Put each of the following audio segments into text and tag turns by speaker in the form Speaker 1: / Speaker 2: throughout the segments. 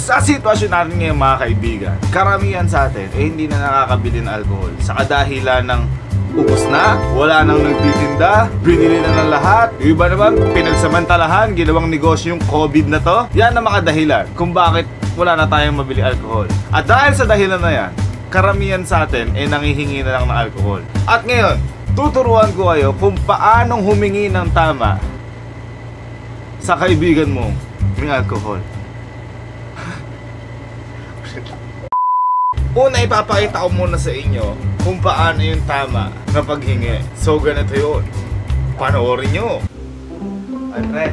Speaker 1: Sa sitwasyon natin ngayon mga kaibigan, karamihan sa atin hindi na nakakabili ng alcohol sa kadahilan ng ubos na, wala nang nagtitinda, binili na ng lahat. Yung iba naman, pinagsamantalahan, ginawang negosyo yung COVID na to. Yan ang mga dahilan kung bakit wala na tayong mabili alcohol. At dahil sa dahilan na yan, karamihan sa atin ay nangihingi na lang ng alcohol. At ngayon, tuturuan ko kayo kung paanong humingi ng tama sa kaibigan mo ng alcohol. Una, ipapakita ko muna sa inyo kung paano yung tama na paghingi. So, ganito yun. Panoorin nyo. Ay, pre.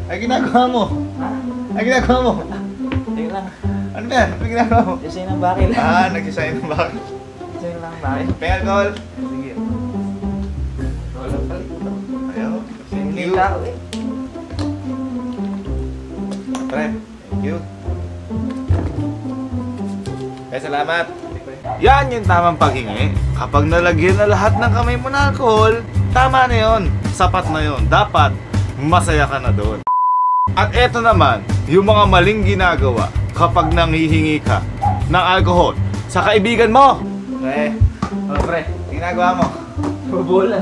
Speaker 1: Ay, ginagawa mo.
Speaker 2: Ha?
Speaker 1: Ay, ginagawa mo.
Speaker 2: Tingnan lang.
Speaker 1: Ano ba yan? Ano ginagawa mo?
Speaker 2: Design ng bakil.
Speaker 1: Nag-design ng bakit?
Speaker 2: Design lang ng bakil.
Speaker 1: May alcohol?
Speaker 2: Sige. Wala pala.
Speaker 1: Ayaw. Thank
Speaker 2: Hindi
Speaker 1: you.
Speaker 2: tao eh.
Speaker 1: Pre, thank you. Salamat. Yan yung tamang paghingi. Kapag nalagyan na lahat ng kamay mo na alcohol, tama na yun. Sapat na yun. Dapat masaya ka na doon. At eto naman, yung mga maling ginagawa kapag nanghihingi ka ng alcohol sa kaibigan mo. Pre, pre, ginagawa mo?
Speaker 2: Bubola.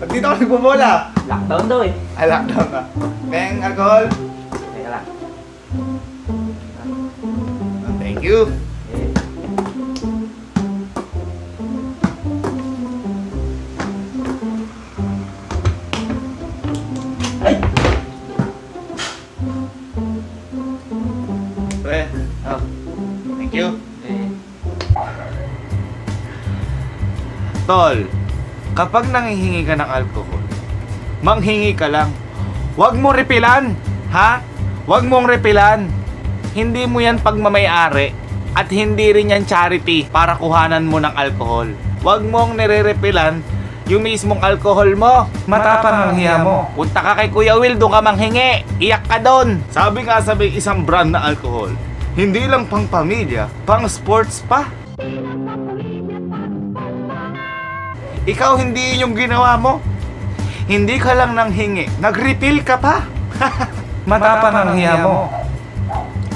Speaker 1: Pag dito ka nagbobola.
Speaker 2: Lockdown daw eh.
Speaker 1: Ay, lockdown ka. Peng alcohol.
Speaker 2: Teka lang.
Speaker 1: Thank you.
Speaker 2: Ay!
Speaker 1: Pre,
Speaker 2: Oh.
Speaker 1: thank you.
Speaker 2: Eh.
Speaker 1: Tol, kapag nanghihingi ka ng alcohol, manghingi ka lang. Huwag mo repilan, ha? Huwag mong repilan. Hindi mo yan pagmamayari at hindi rin yan charity para kuhanan mo ng alcohol. Huwag mong nire-repilan yung mismong alcohol mo. Matapang ang hiya mo. Punta ka kay Kuya Will, doon ka manghingi. Iyak ka doon. Sabi nga sa may isang brand na alcohol, hindi lang pang pamilya, pang sports pa. Ikaw hindi yun yung ginawa mo. Hindi ka lang nanghingi, nag-refill ka pa. Matapang ang hiya mo.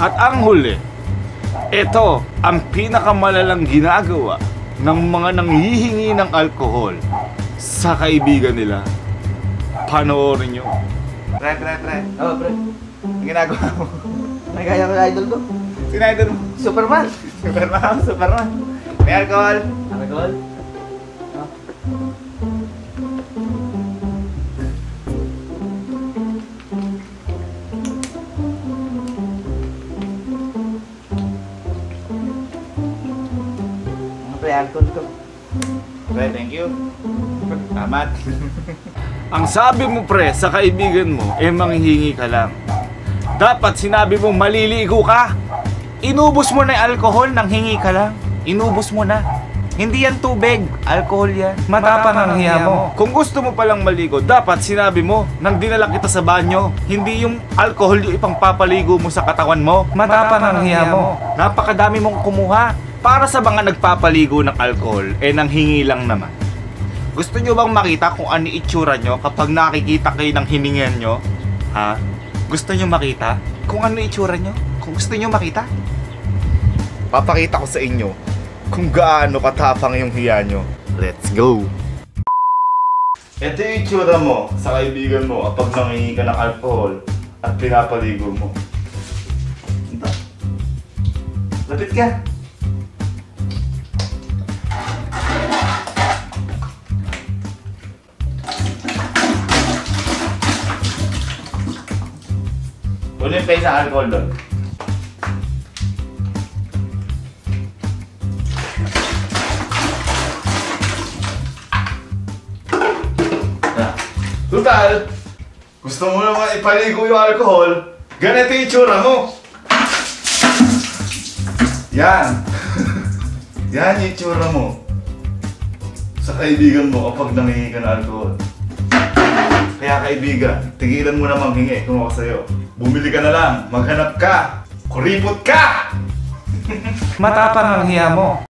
Speaker 1: At ang huli, ito ang pinakamalalang ginagawa ng mga nanghihingi ng alkohol sa kaibigan nila. Panoorin nyo. Pre.
Speaker 2: Oh, pre.
Speaker 1: Ang ginagawa mo.
Speaker 2: Nagaya ko yung idol ko.
Speaker 1: Sino idol mo?
Speaker 2: Superman.
Speaker 1: Superman. May alcohol.
Speaker 2: Alcohol. Oh. Mga pre, alcohol ko.
Speaker 1: Pre, thank you. Salamat. Ang sabi mo pre sa kaibigan mo, manghihingi ka lang. Dapat sinabi mo maliligo ka. Inubos mo na yung alcohol nang hingi ka lang. Inubos mo na. Hindi yan tubig, alcohol yan. Matapang ang hiya mo. Kung gusto mo palang maligo, dapat sinabi mo nang dinala kita sa banyo. Hindi yung alcohol yung ipangpapaligo mo sa katawan mo. Matapang ang hiya mo. Napakadami mong kumuha. Para sa mga nagpapaligo ng alcohol, nang hingi lang naman. Gusto nyo bang makita kung ano itsura nyo kapag nakikita kayo ng hiningan nyo? Ha? Gusto nyo makita kung ano itsura nyo? Kung gusto nyo makita? Papakita ko sa inyo kung gaano katapang yung hiya nyo. Let's go! Ito yung itsura mo sa kaibigan mo kapag nangingi ka ng alcohol at pinapaligo mo. Ito. Lapit ka! Kunin pa yung sa alcohol doon. Total, gusto mo naman ipaligo yung alcohol, ganito yung itsura mo. Yan. Yan yung itsura mo sa kaibigan mo kapag nangingi ka ng alcohol. Kaya kaibigan, tigilan mo na manghingi kung ako sa'yo. Bumili ka na lang, maghanap ka, kuripot ka! Matapang ang hiya mo.